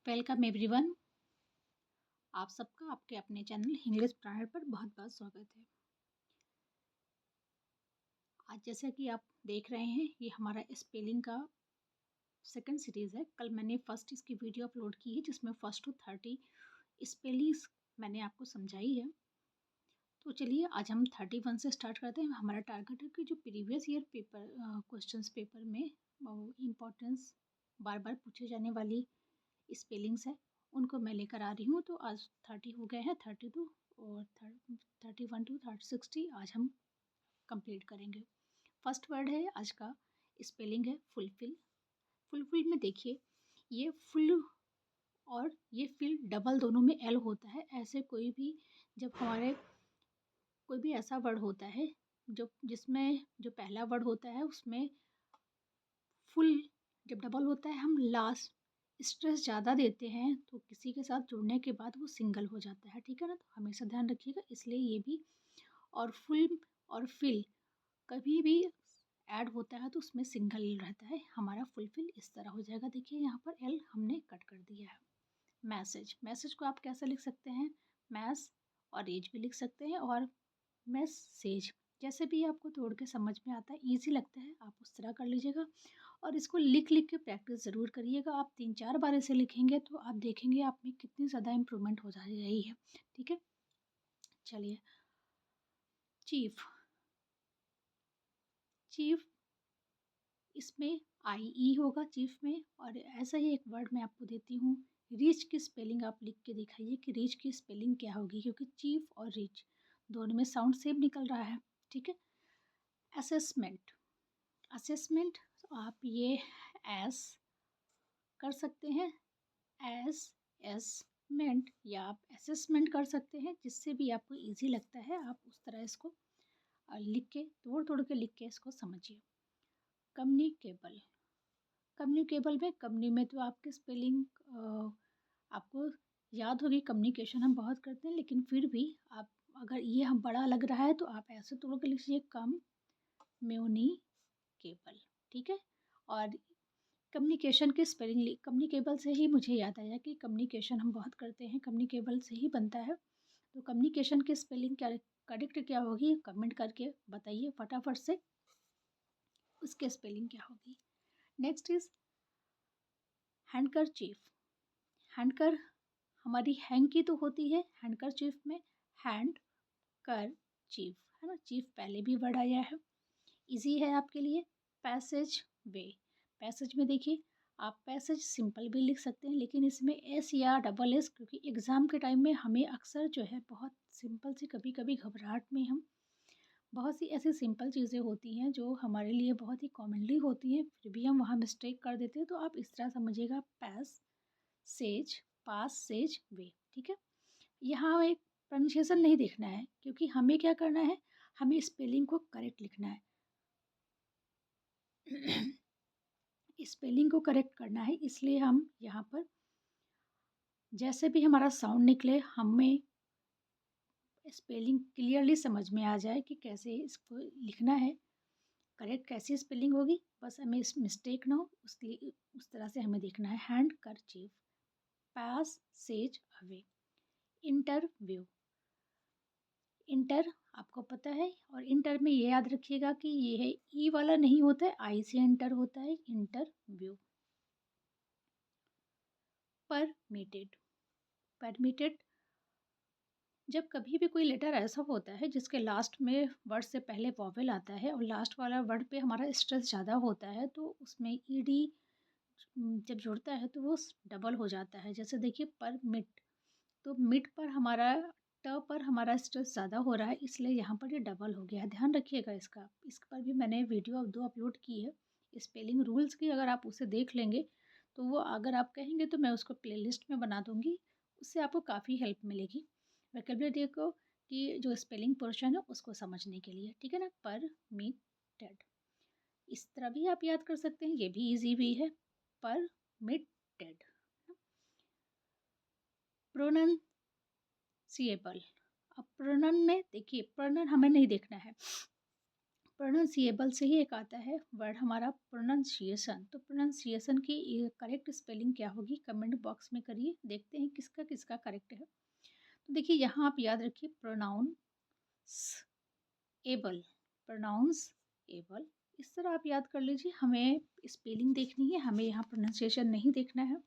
Welcome everyone. आप सबका आपके अपने चैनल इंग्लिश प्रायर पर बहुत बहुत स्वागत है। आज जैसा कि आप देख रहे हैं, ये हमारा स्पेलिंग का सेकंड सीरीज़ है। कल मैंने फर्स्ट इसकी वीडियो अपलोड की है जिसमें फर्स्ट टू 30 स्पेलिंग्स मैंने आपको समझाई है। तो चलिए आज हम 31 से स्टार्ट करते हैं। हमारा टारगेट है कि जो previous year paper questions paper में इम्पोर्टेंस बार बार पूछे जाने वाली स्पेलिंग्स है उनको मैं लेकर आ रही हूँ। तो आज 30 हो गए हैं, 32 और 31 टू 60 आज हम कंप्लीट करेंगे। फर्स्ट वर्ड है आज का स्पेलिंग है फुलफिल। फुलफिल में देखिए, ये फुल और ये फिल डबल दोनों में एल होता है। ऐसे कोई भी जब हमारे कोई भी ऐसा वर्ड होता है जो जिसमें जो पहला वर्ड होता है उसमें फुल जब डबल होता है, हम लास्ट स्ट्रेस ज़्यादा देते हैं तो किसी के साथ जुड़ने के बाद वो सिंगल हो जाता है। ठीक है ना, तो हमेशा ध्यान रखिएगा। इसलिए ये भी और फुल और फिल कभी भी ऐड होता है तो उसमें सिंगल रहता है। हमारा फुलफिल इस तरह हो जाएगा। देखिए यहाँ पर एल हमने कट कर दिया है। मैसेज, मैसेज को आप कैसे लिख सकते हैं? मैस और एज भी लिख सकते हैं और मैसेज, जैसे भी आपको तोड़ के समझ में आता है, ईजी लगता है, आप उस तरह कर लीजिएगा। और इसको लिख लिख के प्रैक्टिस ज़रूर करिएगा। आप 3-4 बार इसे लिखेंगे तो आप देखेंगे आप में कितनी ज़्यादा इम्प्रूवमेंट हो जा रही है। ठीक है, चलिए। चीफ, चीफ इसमें आई ई होगा चीफ में। और ऐसा ही एक वर्ड मैं आपको देती हूँ, रिच की स्पेलिंग आप लिख के दिखाइए कि रिच की स्पेलिंग क्या होगी, क्योंकि चीफ और रिच दोनों में साउंड सेम निकल रहा है। ठीक है। असेसमेंट, असेसमेंट आप ये एस कर सकते हैं, एसमेंट, या आप असेसमेंट कर सकते हैं, जिससे भी आपको इजी लगता है आप उस तरह इसको लिख के तोड़ तोड़ के लिख के इसको समझिए। कम्युनिकेबल, कम्युनिकेबल में कम्युनी में तो आपकी स्पेलिंग आपको याद होगी। कम्युनिकेशन हम बहुत करते हैं, लेकिन फिर भी आप अगर ये हम बड़ा लग रहा है तो आप ऐसे तोड़ के लिखिए कम म्यूनिकेबल। ठीक है। और कम्युनिकेशन की स्पेलिंग, कम्युनिकेबल से ही मुझे याद आया कि कम्युनिकेशन हम बहुत करते हैं, कम्युनिकेबल से ही बनता है। तो कम्युनिकेशन की स्पेलिंग क्या करेक्ट क्या होगी, कमेंट करके बताइए फटाफट से, उसके स्पेलिंग क्या होगी। Next is handkerchief. हैंडकर हमारी हैंग की तो होती है, हैंडकरचीफ में हैंड कर चीफ है ना, चीफ पहले भी वर्ड आया है, इजी है आपके लिए। पैसेज वे, पैसेज में देखिए आप पैसेज सिंपल भी लिख सकते हैं, लेकिन इसमें एस या डबल एस, क्योंकि एग्ज़ाम के टाइम में हमें अक्सर जो है बहुत सिंपल सी, कभी कभी घबराहट में हम बहुत सी ऐसी सिंपल चीज़ें होती हैं जो हमारे लिए बहुत ही कॉमनली होती हैं, फिर भी हम वहाँ मिस्टेक कर देते हैं। तो आप इस तरह समझिएगा, पैस सेज, पास सेज वे। ठीक है। यहाँ एक प्रोनाउंसिएशन नहीं देखना है, क्योंकि हमें क्या करना है, हमें स्पेलिंग को करेक्ट लिखना है। स्पेलिंग को करेक्ट करना है, इसलिए हम यहाँ पर जैसे भी हमारा साउंड निकले, हमें स्पेलिंग क्लियरली समझ में आ जाए कि कैसे इसको लिखना है, करेक्ट कैसी स्पेलिंग होगी, बस हमें इस मिस्टेक ना हो, उसके उस तरह से हमें देखना है। हैंड कर चीफ, पास सेज अवे, इंटरव्यू, इंटर आपको पता है, और इंटर में ये याद रखिएगा कि ये है ई वाला नहीं होता है, आई से इंटर होता है, इंटरव्यू। परमिटेड, परमिटेड जब कभी भी कोई लेटर ऐसा होता है जिसके लास्ट में वर्ड से पहले वॉवेल आता है और लास्ट वाला वर्ड पे हमारा स्ट्रेस ज़्यादा होता है, तो उसमें ईडी जब जुड़ता है तो वो डबल हो जाता है। जैसे देखिए परमिट, तो मिट पर हमारा ट पर हमारा स्ट्रेस ज़्यादा हो रहा है, इसलिए यहाँ पर ये डबल हो गया है। ध्यान रखिएगा इसका। इस पर भी मैंने वीडियो 2 अपलोड की है स्पेलिंग रूल्स की, अगर आप उसे देख लेंगे तो वो अगर आप कहेंगे तो मैं उसको प्लेलिस्ट में बना दूँगी, उससे आपको काफ़ी हेल्प मिलेगी वोकैबुलरी को कि जो स्पेलिंग पोर्शन है उसको समझने के लिए। ठीक है ना, परमिटेड इस तरह भी आप याद कर सकते हैं, ये भी ईजी भी है, परमिटेड। प्रोनंसिएबल, अब प्रोनन में देखिए, प्रोनन हमें नहीं देखना है, प्रोनाउंसिएबल से ही एक आता है वर्ड हमारा प्रोनाउंसिएशन। तो प्रोनाउंसिएशन की करेक्ट स्पेलिंग क्या होगी, कमेंट बॉक्स में करिए, देखते हैं किसका किसका करेक्ट है। तो देखिए यहाँ आप याद रखिए प्रोनाउंस एबल, प्रोनाउंस एबल, इस तरह आप याद कर लीजिए। हमें स्पेलिंग देखनी है, हमें यहाँ प्रोनाउंसिएशन नहीं देखना है।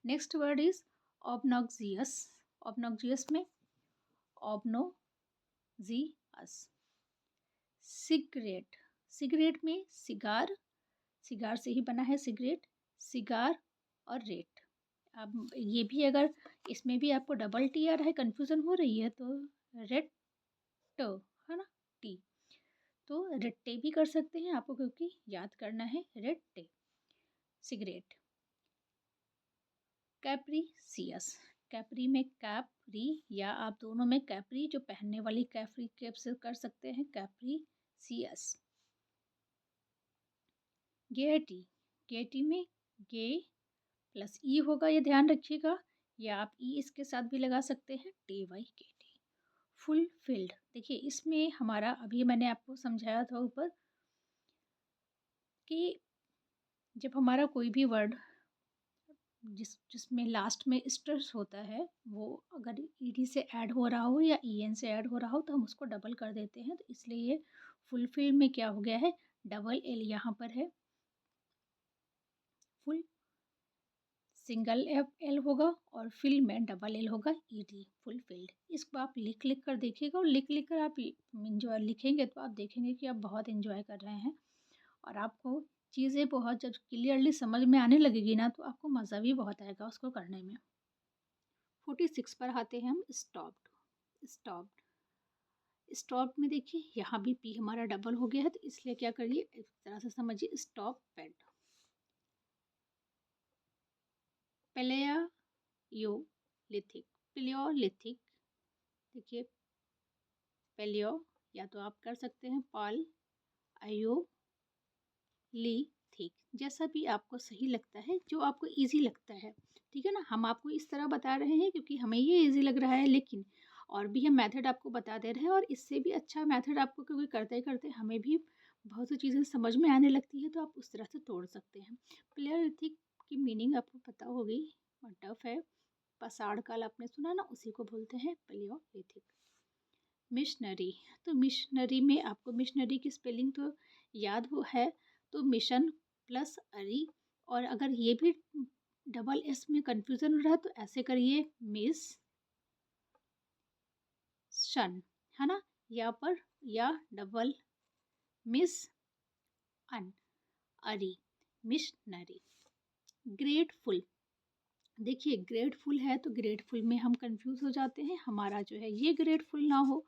Next word is obnoxious. Obnoxious में ऑबनोजियस। सिगरेट, सिगरेट में सिगार, सिगार से ही बना है सिगरेट, सिगार और रेट। अब ये भी अगर इसमें भी आपको डबल टी आ रहा है, कन्फ्यूज़न हो रही है, तो रेट है ना, टी, तो रेट्टे भी कर सकते हैं आपको, क्योंकि याद करना है रेट्टे, सिगरेट। कैप्रीसियस, कैप्री में कैप्री या आप दोनों में कैप्री, जो पहनने वाली कैप्री कैप से कर सकते हैं, कैप्रीसियस। गेटी, गेटी में गे प्लस ई होगा, ये ध्यान रखिएगा, या आप ई इसके साथ भी लगा सकते हैं, टी वाई के टी। फुलफिल्ड, देखिए इसमें हमारा अभी मैंने आपको समझाया था ऊपर कि जब हमारा कोई भी वर्ड जिसमें लास्ट में स्ट्रेस होता है, वो अगर ईडी से ऐड हो रहा हो या ईएन से ऐड हो रहा हो, तो हम उसको डबल कर देते हैं। तो इसलिए ये फुलफिल में क्या हो गया है, डबल एल यहाँ पर है, फुल सिंगल एफ एल होगा और फिल में डबल एल होगा, ईडी, फुलफिल्ड। इसको आप लिख लिख कर देखिएगा, और लिख लिख कर आप इंजॉय लिखेंगे तो आप देखेंगे कि आप बहुत इंजॉय कर रहे हैं, और आपको चीज़ें बहुत जब क्लियरली समझ में आने लगेगी ना, तो आपको मज़ा भी बहुत आएगा उसको करने में। 46 पर आते हैं हम, स्टॉप्ड। स्टॉप्ड, स्टॉप में देखिए यहाँ भी पी हमारा डबल हो गया है, तो इसलिए क्या करिए, इस तरह से समझिए, स्टॉप पेड। पेलेयोलिथिक, पेलियोलिथिक, देखिए पेलियो, या तो आप कर सकते हैं पाल आयो ली थिक, जैसा भी आपको सही लगता है, जो आपको इजी लगता है, ठीक है ना। हम आपको इस तरह बता रहे हैं क्योंकि हमें ये इजी लग रहा है, लेकिन और भी हम मेथड आपको बता दे रहे हैं, और इससे भी अच्छा मेथड आपको, क्योंकि करते करते हमें भी बहुत सी चीज़ें समझ में आने लगती है, तो आप उस तरह से तोड़ सकते हैं। प्लेयरिथिक की मीनिंग आपको पता होगी, टफ है, पसाड़ काल आपने सुना ना, उसी को बोलते हैं प्लेयोलिथिक। मिशनरी, तो मिशनरी में आपको मिशनरी की स्पेलिंग तो याद हो है, तो मिशन प्लस अरी, और अगर ये भी डबल एस में कंफ्यूजन हो रहा है, तो ऐसे करिए मिस शन, है ना, या पर या डबल मिस अन अरी, मिशनरी। ग्रेटफुल, देखिए ग्रेटफुल है, तो ग्रेटफुल में हम कंफ्यूज हो जाते हैं, हमारा जो है ये ग्रेटफुल ना हो,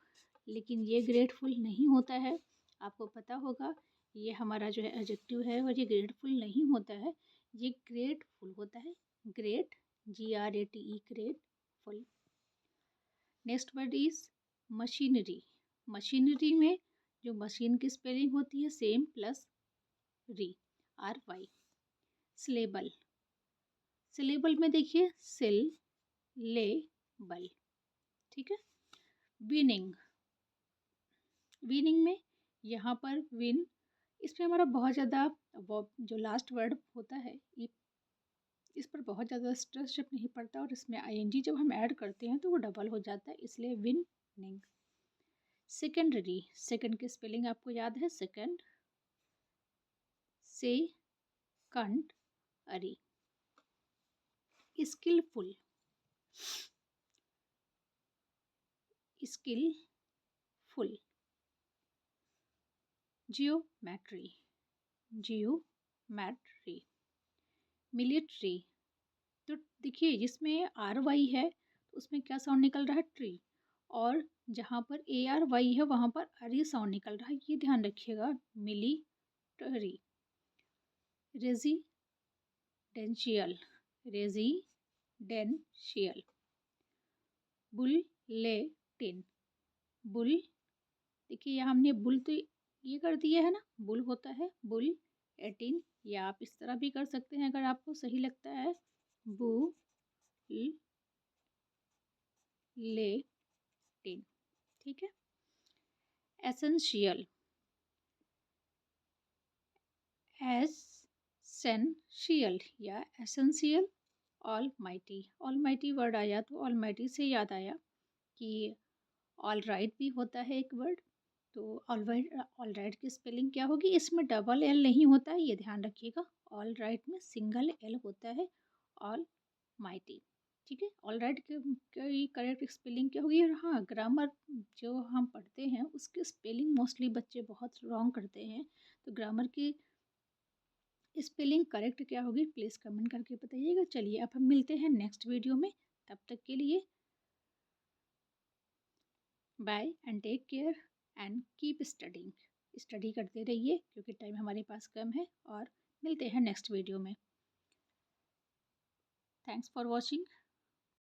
लेकिन ये ग्रेटफुल नहीं होता है, आपको पता होगा, ये हमारा जो है एडजेक्टिव है, और ये ग्रेटफुल नहीं होता है, ये ग्रेटफुल होता है, great, GRATE, grateful. Next word is machinery. Machinery में जो मशीन की स्पेलिंग होती है, सेम प्लस री, RY। सिलेबल, सिलेबल में देखिए सिल ले बल, ठीक है। विनिंग, विनिंग में यहाँ पर विन, इसमें हमारा बहुत ज़्यादा वो जो लास्ट वर्ड होता है, ये इस पर बहुत ज़्यादा स्ट्रेस जब नहीं पड़ता, और इसमें ING जब हम ऐड करते हैं तो वो डबल हो जाता है, इसलिए विनिंग। सेकेंडरी, सेकंड की स्पेलिंग आपको याद है, second, secondary. Skilful, skilful. Geometry, geometry. Military, तो देखिए जिसमें RY है, तो उसमें क्या साउंड निकल रहा है, ट्री, और जहाँ पर ARY है वहाँ पर अरी साउंड निकल रहा है, ये ध्यान रखिएगा। Military. Residential, residential. Bulletin, bull, देखिए यहाँ हमने बुल तो ये कर दिया है ना, बुल होता है बुलेटिन, या आप इस तरह भी कर सकते हैं अगर आपको सही लगता है, बुलेटिन, ठीक है। एसेंशियल, एसेंशियल या एसेंशियल, ऑल माइटी वर्ड आया तो ऑल माइटी से याद आया कि ऑल राइट भी होता है एक वर्ड। तो ऑल राइट की स्पेलिंग क्या होगी? इसमें डबल एल नहीं होता है, ये ध्यान रखिएगा। ऑल राइट में सिंगल एल होता है, ऑल माइटी। ठीक है, ऑल राइट की करेक्ट स्पेलिंग क्या होगी? और हाँ, ग्रामर जो हम पढ़ते हैं उसकी स्पेलिंग मोस्टली बच्चे बहुत रॉन्ग करते हैं, तो ग्रामर की स्पेलिंग करेक्ट क्या होगी प्लीज़ कमेंट करके बताइएगा। चलिए अब हम मिलते हैं नेक्स्ट वीडियो में, तब तक के लिए bye and take care and keep studying. Study करते रहिए क्योंकि टाइम हमारे पास कम है, और मिलते हैं नेक्स्ट वीडियो में। Thanks for watching.